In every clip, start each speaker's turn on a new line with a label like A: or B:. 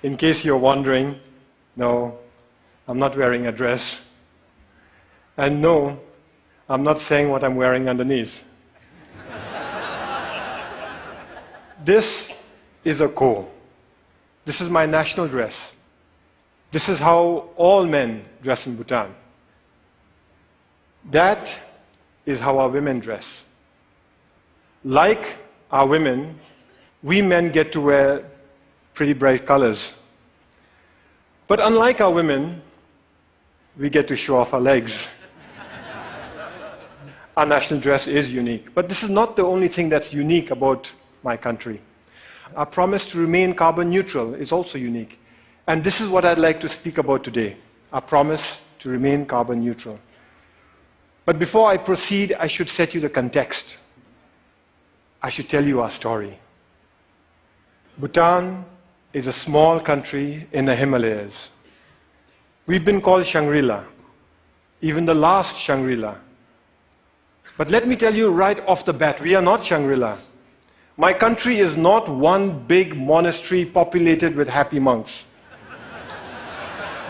A: In case you're wondering, no, I'm not wearing a dress. And no, I'm not saying what I'm wearing underneath. This is a ko. This is my national dress. This is how all men dress in Bhutan. That is how our women dress. Like our women, we men get to wear pretty bright colors. But unlike our women, we get to show off our legs. Our national dress is unique. But this is not the only thing that's unique about my country. Our promise to remain carbon neutral is also unique. And this is what I'd like to speak about today. Our promise to remain carbon neutral. But before I proceed, I should set you the context. I should tell you our story. Bhutan is a small country in the Himalayas. We've been called Shangri-La, even the last Shangri-La. But let me tell you right off the bat, we are not Shangri-La. My country is not one big monastery populated with happy monks.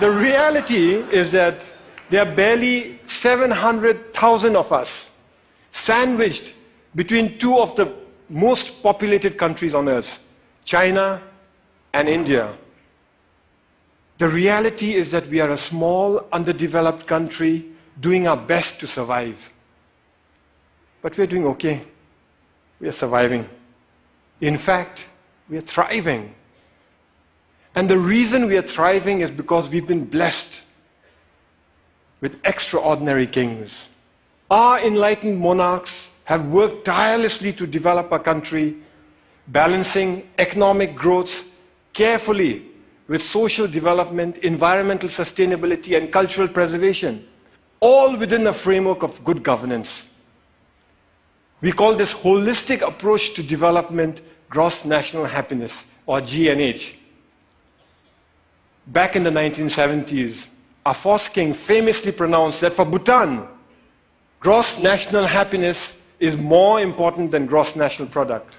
A: The reality is that there are barely 700,000 of us, sandwiched between two of the most populated countries on earth, China and India. The reality is that we are a small, underdeveloped country doing our best to survive. But we're doing okay. We are surviving. In fact, we are thriving. And the reason we are thriving is because we've been blessed with extraordinary kings. Our enlightened monarchs have worked tirelessly to develop our country, balancing economic growth carefully with social development, environmental sustainability, and cultural preservation, all within a framework of good governance. We call this holistic approach to development gross national happiness, or GNH. Back in the 1970s, our fourth king famously pronounced that for Bhutan, gross national happiness is more important than gross national product.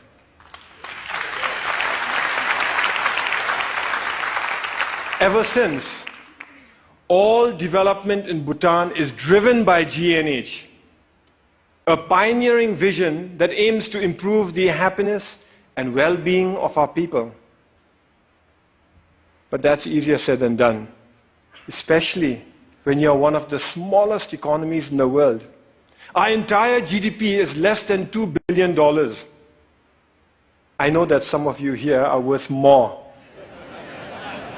A: Ever since, all development in Bhutan is driven by GNH, a pioneering vision that aims to improve the happiness and well-being of our people. But that's easier said than done, especially when you're one of the smallest economies in the world. Our entire GDP is less than $2 billion. I know that some of you here are worth more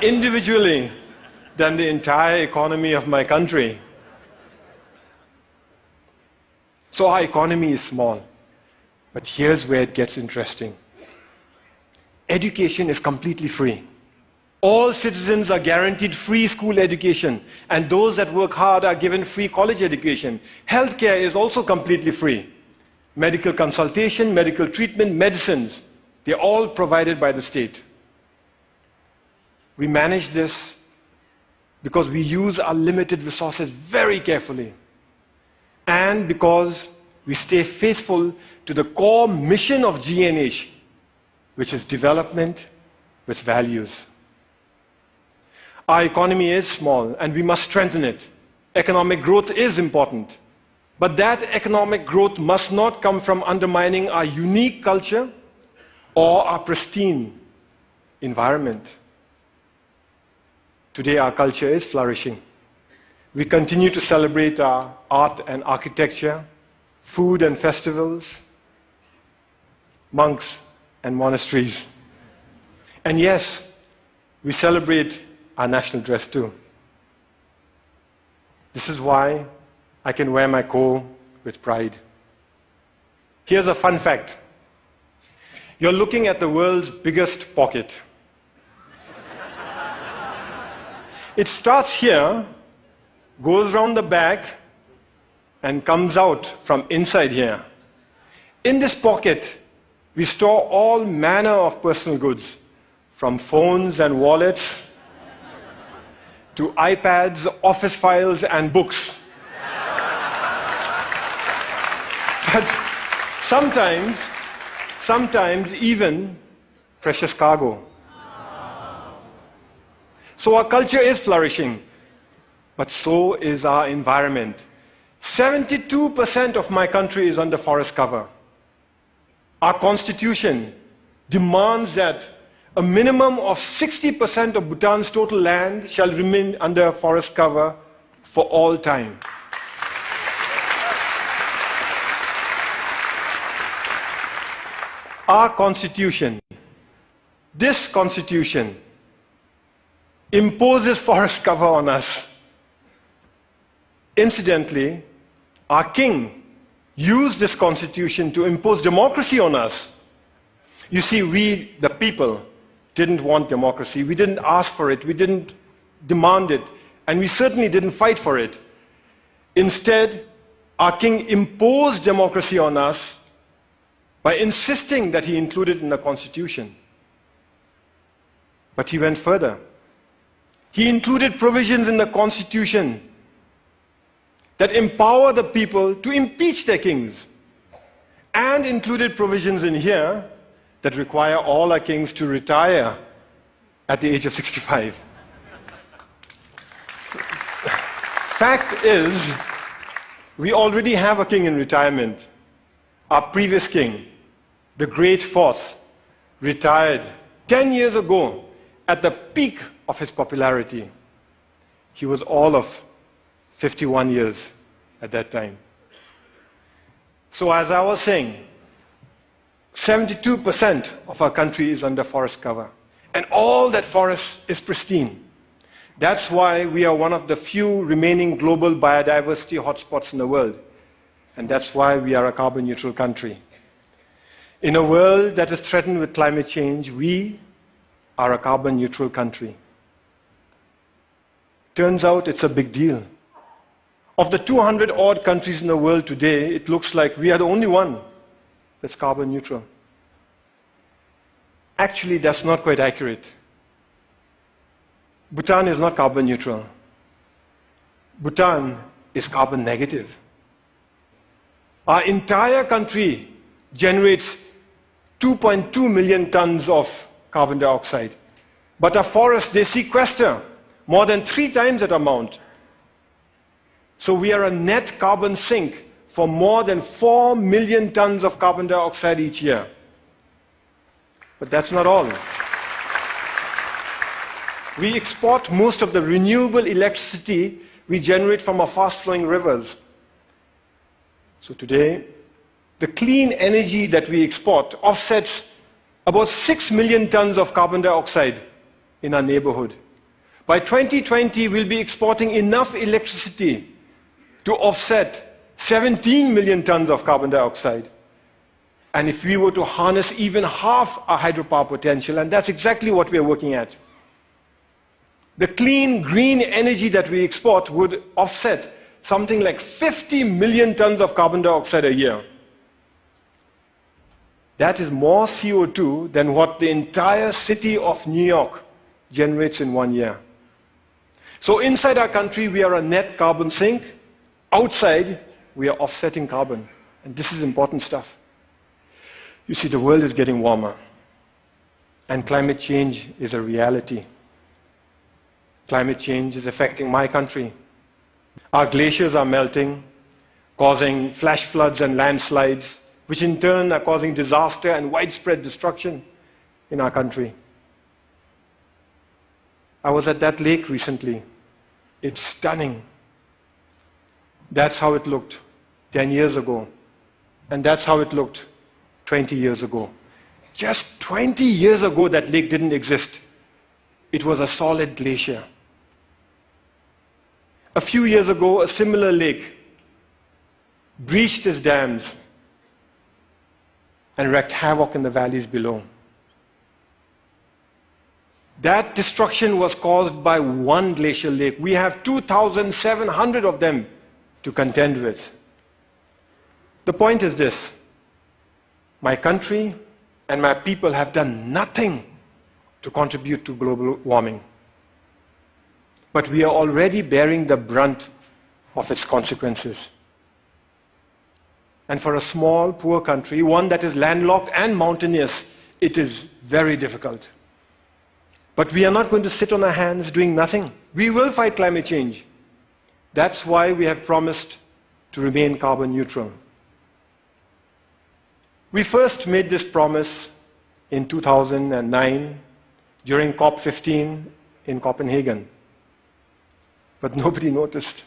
A: individually than the entire economy of my country. So our economy is small. But here's where it gets interesting. Education is completely free. All citizens are guaranteed free school education, and those that work hard are given free college education. Healthcare is also completely free. Medical consultation, medical treatment, medicines, they're all provided by the state. We manage this because we use our limited resources very carefully, and because we stay faithful to the core mission of GNH, which is development with values. Our economy is small and we must strengthen it. Economic growth is important. But that economic growth must not come from undermining our unique culture or our pristine environment. Today our culture is flourishing. We continue to celebrate our art and architecture, food and festivals, monks and monasteries. And yes, we celebrate our national dress too. This is why I can wear my ko with pride. Here's a fun fact. You're looking at the world's biggest pocket. It starts here, goes round the back, and comes out from inside here. In this pocket, we store all manner of personal goods, from phones and wallets to iPads, office files, and books. But sometimes even precious cargo. So our culture is flourishing, but so is our environment. 72% of my country is under forest cover. Our constitution demands that a minimum of 60% of Bhutan's total land shall remain under forest cover for all time. Our constitution, this constitution, imposes forest cover on us. Incidentally, our king used this constitution to impose democracy on us. You see, we, the people, didn't want democracy. We didn't ask for it. We didn't demand it. And we certainly didn't fight for it. Instead, our king imposed democracy on us by insisting that he include it in the constitution. But he went further. He included provisions in the constitution that empower the people to impeach their kings, and included provisions in here that require all our kings to retire at the age of 65. Fact is, we already have a king in retirement. Our previous king, the Great Fourth, retired 10 years ago at the peak of his popularity. He was all of 51 years at that time. So as I was saying, 72% of our country is under forest cover. And all that forest is pristine. That's why we are one of the few remaining global biodiversity hotspots in the world. And that's why we are a carbon neutral country. In a world that is threatened with climate change, we are a carbon neutral country. Turns out it's a big deal. Of the 200 odd countries in the world today, it looks like we are the only one that's carbon neutral. Actually, that's not quite accurate. Bhutan is not carbon neutral. Bhutan is carbon negative. Our entire country generates 2.2 million tons of carbon dioxide. But our forests, they sequester more than 3 times that amount. So we are a net carbon sink for more than 4 million tons of carbon dioxide each year. But that's not all. We export most of the renewable electricity we generate from our fast-flowing rivers. So today, the clean energy that we export offsets about 6 million tons of carbon dioxide in our neighborhood. By 2020, we'll be exporting enough electricity to offset 17 million tons of carbon dioxide. And if we were to harness even half our hydropower potential, and that's exactly what we are working at, the clean, green energy that we export would offset something like 50 million tons of carbon dioxide a year. That is more CO2 than what the entire city of New York generates in 1 year. So inside our country, we are a net carbon sink. Outside, we are offsetting carbon. And this is important stuff. You see, the world is getting warmer. And climate change is a reality. Climate change is affecting my country. Our glaciers are melting, causing flash floods and landslides, which in turn are causing disaster and widespread destruction in our country. I was at that lake recently. It's stunning. That's how it looked 10 years ago. And that's how it looked 20 years ago. Just 20 years ago, that lake didn't exist. It was a solid glacier. A few years ago, a similar lake breached its dams and wreaked havoc in the valleys below. That destruction was caused by one glacial lake. We have 2,700 of them to contend with. The point is this: my country and my people have done nothing to contribute to global warming. But we are already bearing the brunt of its consequences. And for a small, poor country, one that is landlocked and mountainous, it is very difficult. But we are not going to sit on our hands doing nothing. We will fight climate change. That's why we have promised to remain carbon neutral. We first made this promise in 2009 during COP15 in Copenhagen. But nobody noticed.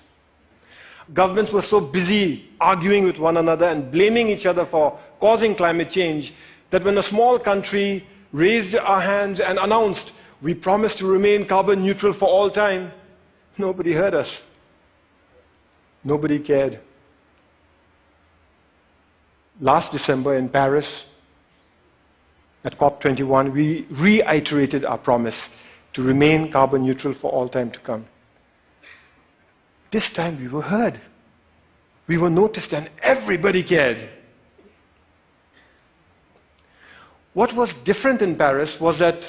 A: Governments were so busy arguing with one another and blaming each other for causing climate change that when a small country raised our hands and announced, we promise to remain carbon neutral for all time, nobody heard us. Nobody cared. Last December in Paris, at COP21, we reiterated our promise to remain carbon neutral for all time to come. This time we were heard. We were noticed and everybody cared. What was different in Paris was that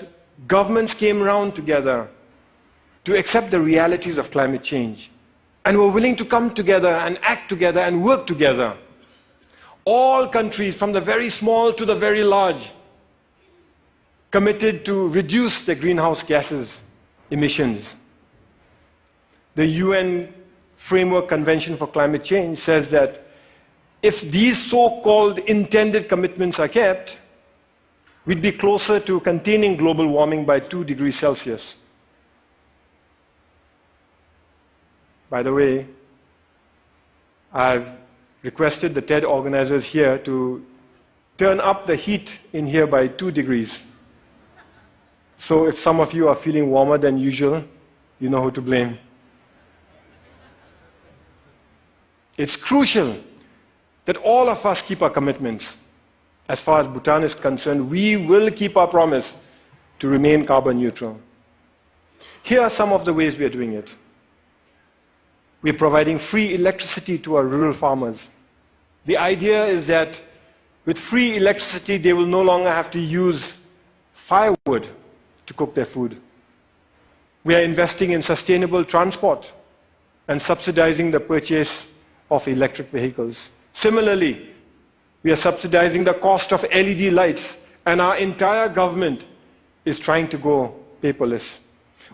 A: governments came around together to accept the realities of climate change and were willing to come together and act together and work together. All countries, from the very small to the very large, committed to reduce the greenhouse gases emissions. The UN Framework Convention for Climate Change says that if these so-called intended commitments are kept, we'd be closer to containing global warming by 2 degrees Celsius. By the way, I've requested the TED organizers here to turn up the heat in here by 2 degrees. So if some of you are feeling warmer than usual, you know who to blame. It's crucial that all of us keep our commitments. As far as Bhutan is concerned, we will keep our promise to remain carbon neutral. Here are some of the ways we are doing it. We're providing free electricity to our rural farmers. The idea is that with free electricity, they will no longer have to use firewood to cook their food. We are investing in sustainable transport and subsidizing the purchase of electric vehicles. Similarly, we are subsidizing the cost of LED lights, and our entire government is trying to go paperless.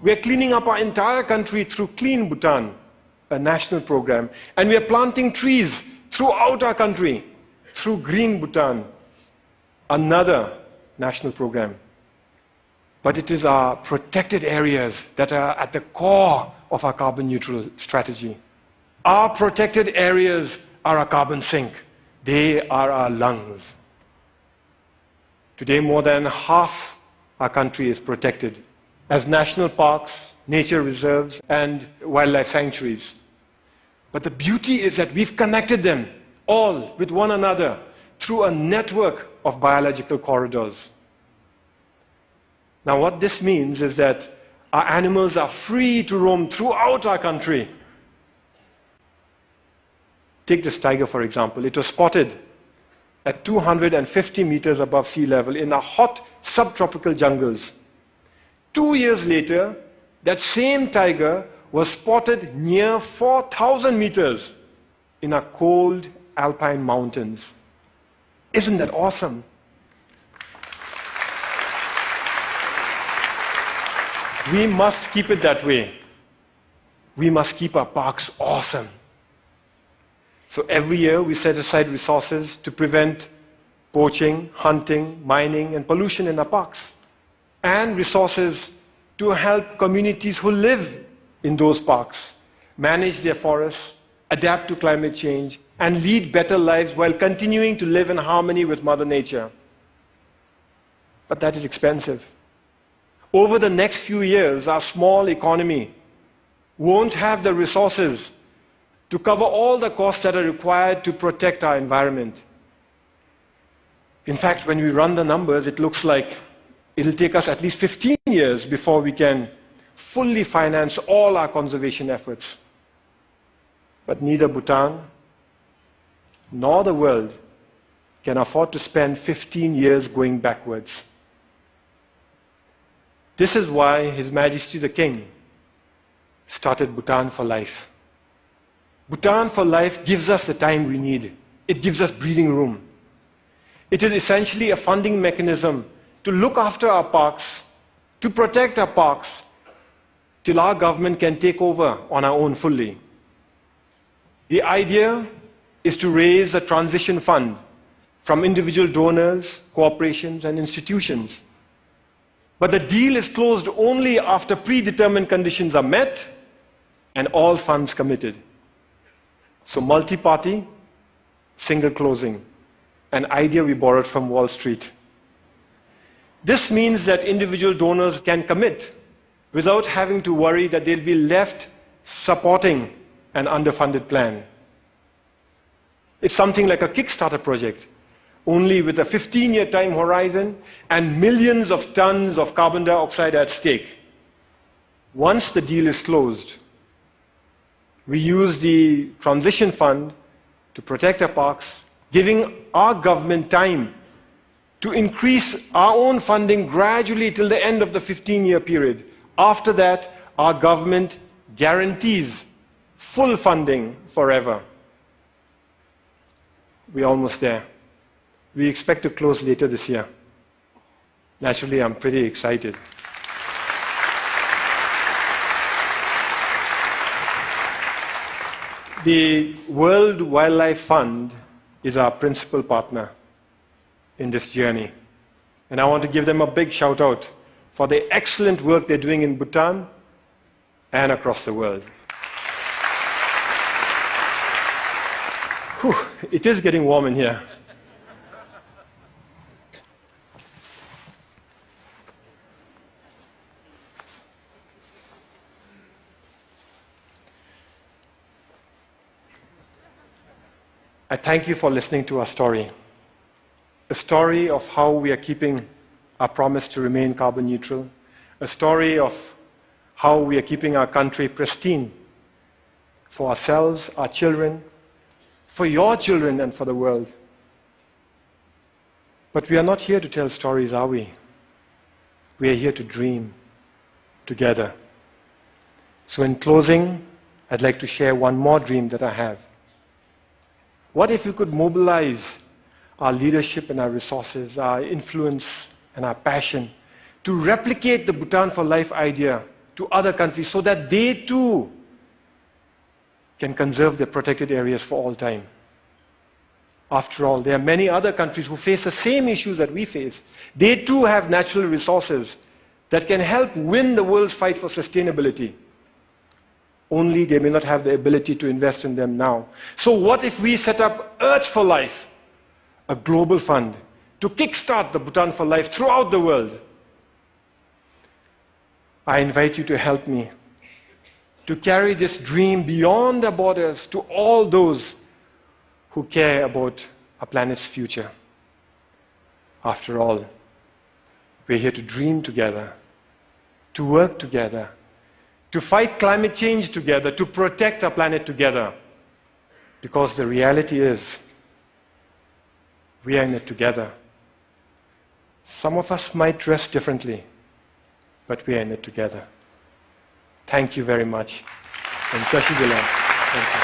A: We are cleaning up our entire country through Clean Bhutan, a national program, and we are planting trees throughout our country through Green Bhutan, another national program. But it is our protected areas that are at the core of our carbon neutral strategy. Our protected areas are our carbon sink. They are our lungs. Today, more than half our country is protected as national parks, nature reserves, and wildlife sanctuaries. But the beauty is that we've connected them all with one another through a network of biological corridors. Now, what this means is that our animals are free to roam throughout our country. Take this tiger, for example. It was spotted at 250 meters above sea level in the hot subtropical jungles. 2 years later, that same tiger was spotted near 4,000 meters in our cold alpine mountains. Isn't that awesome? We must keep it that way. We must keep our parks awesome. So every year we set aside resources to prevent poaching, hunting, mining, and pollution in our parks. And resources to help communities who live in those parks manage their forests, adapt to climate change, and lead better lives while continuing to live in harmony with Mother Nature. But that is expensive. Over the next few years, our small economy won't have the resources to cover all the costs that are required to protect our environment. In fact, when we run the numbers, it looks like it'll take us at least 15 years before we can fully finance all our conservation efforts. But neither Bhutan nor the world can afford to spend 15 years going backwards. This is why His Majesty the King started Bhutan for Life. Bhutan for Life gives us the time we need. It gives us breathing room. It is essentially a funding mechanism to look after our parks, to protect our parks till our government can take over on our own fully. The idea is to raise a transition fund from individual donors, corporations and institutions. But the deal is closed only after predetermined conditions are met and all funds committed. So multi-party, single closing, an idea we borrowed from Wall Street. This means that individual donors can commit without having to worry that they'll be left supporting an underfunded plan. It's something like a Kickstarter project, only with a 15-year time horizon and millions of tons of carbon dioxide at stake. Once the deal is closed, we use the transition fund to protect our parks, giving our government time to increase our own funding gradually till the end of the 15-year period. After that, our government guarantees full funding forever. We're almost there. We expect to close later this year. Naturally, I'm pretty excited. The World Wildlife Fund is our principal partner in this journey. And I want to give them a big shout out for the excellent work they're doing in Bhutan and across the world. Whew, it is getting warm in here. I thank you for listening to our story. A story of how we are keeping our promise to remain carbon neutral. A story of how we are keeping our country pristine for ourselves, our children, for your children and for the world. But we are not here to tell stories, are we? We are here to dream together. So in closing, I'd like to share one more dream that I have. What if we could mobilize our leadership and our resources, our influence and our passion to replicate the Bhutan for Life idea to other countries so that they too can conserve their protected areas for all time? After all, there are many other countries who face the same issues that we face. They too have natural resources that can help win the world's fight for sustainability. Only they may not have the ability to invest in them now. So what if we set up Earth for Life, a global fund, to kickstart the Bhutan for Life throughout the world? I invite you to help me to carry this dream beyond our borders to all those who care about our planet's future. After all, we're here to dream together, to work together, to fight climate change together, to protect our planet together. Because the reality is, we are in it together. Some of us might dress differently, but we are in it together. Thank you very much. And Kashi Dila. Thank you.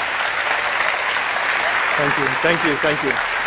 A: Thank you. Thank you. Thank you.